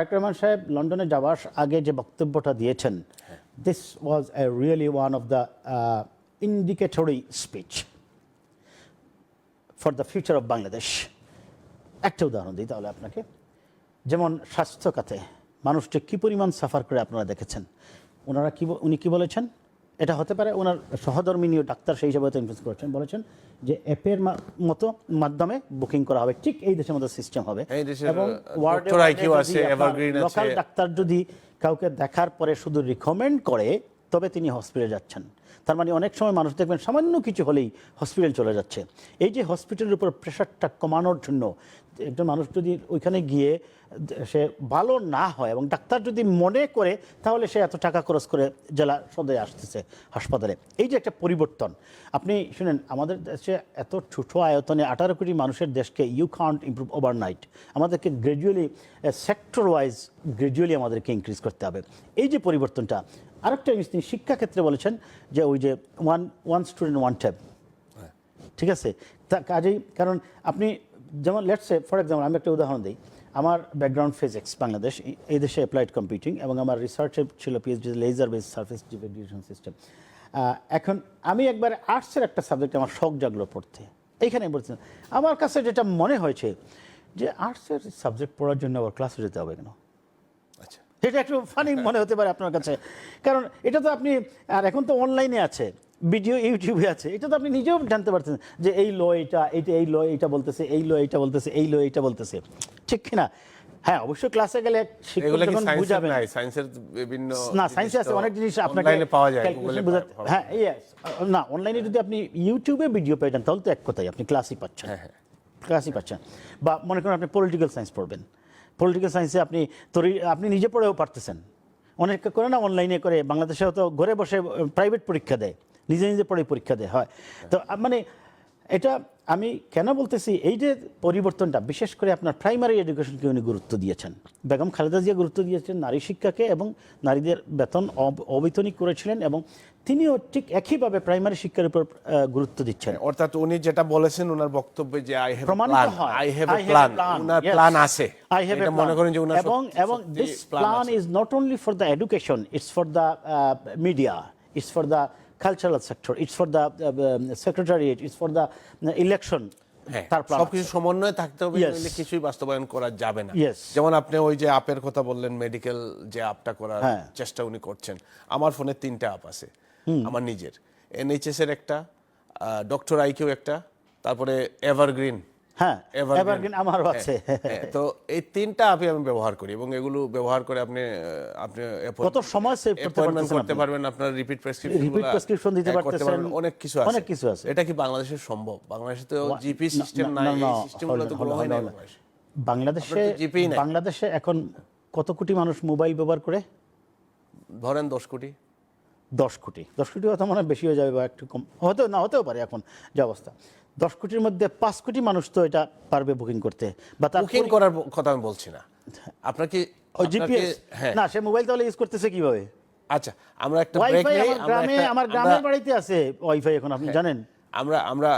তারেক রহমান সাহেব লন্ডনে যাওয়ার আগে যে বক্তব্যটা দিয়েছেন, this was a really one of the indicatory speech for the future of Bangladesh. একটা উদাহরণ দিই তাহলে আপনাকে, যেমন স্বাস্থ্য খাতে মানুষটি কী পরিমাণ সাফার করে আপনারা দেখেছেন। উনি কি বলেছেন, এটা হতে পারে ওনার সহধর্মিনীয় ডাক্তার সেই হিসাবে ইনফ্লুয়েন্স করেছেন, বলেছেন যে অ্যাপের মতো মাধ্যমে বুকিং করা হবে, ঠিক এই দেশের মধ্যে সিস্টেম হবে এবং লোকাল ডাক্তার যদি কাউকে দেখার পরে শুধু রিকমেন্ড করে তবে তিনি হসপিটালে যাচ্ছেন। তার মানে অনেক সময় মানুষ দেখবেন সামান্য কিছু হলেই হসপিটাল চলে যাচ্ছে। এই যে হসপিটালের উপর প্রেশারটা কমানোর জন্য একজন মানুষ যদি ওইখানে গিয়ে সে ভালো না হয় এবং ডাক্তার যদি মনে করে, তাহলে সে এত টাকা খরচ করে জেলা সদরে আসতেছে হাসপাতালে। এই যে একটা পরিবর্তন, আপনি শুনেন আমাদের দেশে এত ছোটো আয়তনে 18 কোটি মানুষের দেশকে ইউ কান্ট ইমপ্রুভ ওভারনাইট। আমাদেরকে গ্র্যাজুয়ালি সেক্টর ওয়াইজ গ্র্যাজুয়ালি আমাদেরকে ইনক্রিজ করতে হবে। এই যে পরিবর্তনটা, আরেকটা জিনিস তিনি শিক্ষাক্ষেত্রে বলেছেন যে ওই যে ওয়ান স্টুডেন্ট ওয়ান ট্যাব, ঠিক আছে। তা কাজেই কারণ আপনি যেমন লেটস সে ফর এক্সাম্পল আমি একটা উদাহরণ দিই, আমার ব্যাকগ্রাউন্ড ফিজিক্স বাংলাদেশ, এই দেশে অ্যাপ্লাইড কম্পিউটিং এবং আমার রিসার্চে ছিল PhD laser base surface division system. এখন আমি একবার আর্টসের একটা সাবজেক্ট আমার শখ জাগলো পড়তে, এইখানে বলছিলাম আমার কাছে যেটা মনে হয়েছে যে আর্টসের সাবজেক্ট পড়ার জন্য আবার ক্লাসে যেতে হবে কেন। আচ্ছা, এটা একটু ফানি মনে হতে পারে আপনার কাছে, কারণ এটা তো আপনি, আর এখন তো অনলাইনে আছে, ভিডিও ইউটিউবে আছে, এটা তো আপনি নিজেও জানতে পারছেন যে এই ল এই ল এইটা বলতেছে, এই ল এইটা বলতেছে, এই ল এইটা বলতেছে, ঠিক কিনা? হ্যাঁ, অবশ্যই ক্লাসে গেলে শিক্ষক যখন বুঝাবেন, সায়েন্সের বিভিন্ন না সায়েন্সে আছে অনেক জিনিস আপনাকে পাওয়া যায়, হ্যাঁ না অনলাইনে যদি আপনি ইউটিউবে ভিডিও পেয়ে যান তাহলে তো এক কথাই আপনি ক্লাসই পাচ্ছেন, ক্লাসই পাচ্ছেন। বা মনে করেন আপনি পলিটিক্যাল সায়েন্স পড়বেন, পলিটিক্যাল সায়েন্সে আপনি নিজে পড়েও পারতেছেন। অনেকে করে না অনলাইনে করে, বাংলাদেশেও তো ঘরে বসে প্রাইভেট পরীক্ষা দেয়, নিজে নিজে পড়ে পরীক্ষা দেয় হয়। তো মানে এটা আমি কেন বলতেছি, এই যে পরিবর্তনটা বিশেষ করে আপনার প্রাইমারি এডুকেশনকে উনি গুরুত্ব দিয়েছেন, বেগম খালেদা জিয়া গুরুত্ব দিয়েছেন নারী শিক্ষাকে এবং নারীদের বেতন অবৈতনিক করেছিলেন এবং তিনিও ঠিক একইভাবে প্রাইমারি শিক্ষার উপর গুরুত্ব দিচ্ছেন। অর্থাৎ উনি যেটা বলেছেন ওনার বক্তব্যে যে আই হ্যাভ এ প্ল্যান আছে, এটা মনে করেন যে এবং this plan is not only for the education, it's for the media, it's for the cultural sector, it's for the secretariat, it's for the election. সবকিছু সমন্বয়ে থাকতে হবে, কিছুই বাস্তবায়ন করা যাবে না। যেমন আপনি ওই যে অ্যাপের কথা বললেন, মেডিকেল যে অ্যাপটা করার চেষ্টা উনি করছেন, আমার ফোনে 3টা অ্যাপ আছে আমার নিজের, NHS এর একটা, ডক্টর আইকিউ একটা, তারপরে এভারগ্রিন। হ্যাঁ, এভারগ্রিন আমারও আছে। তো এই 3টা অ্যাপই আমি ব্যবহার করি এবং এগুলো ব্যবহার করে আপনি কত সময় সেভ করতে পারবেন, আপনার রিপিট প্রেসক্রিপশন দিতে পারতেছেন, অনেক কিছু আছে। এটা কি বাংলাদেশে সম্ভব? বাংলাদেশে তো জিপি সিস্টেম নাই, এই সিস্টেমগুলো তো গ্রহণ হয় না বাংলাদেশে এখন কত কোটি মানুষ মোবাইল ব্যবহার করে? ধরেন 10 কোটি। 10 কোটি হয়তো মনে বেশি হয়ে যাবে বা একটু কম হতেও পারে এখন যে অবস্থা। 10 কোটির মধ্যে 5 কোটি মানুষ তো এটা পারবে বুকিং করতে, বা বুকিং করার কথা আমি বলছি না। আপনার কি জিপিএস না, সে মোবাইল তাহলে ইউজ করতেছে কিভাবে? আচ্ছা, আমরা একটা ব্রেক নেই। আমার গ্রামের বাড়িতে আছে ওয়াইফাই এখন, আপনি জানেন। আমরা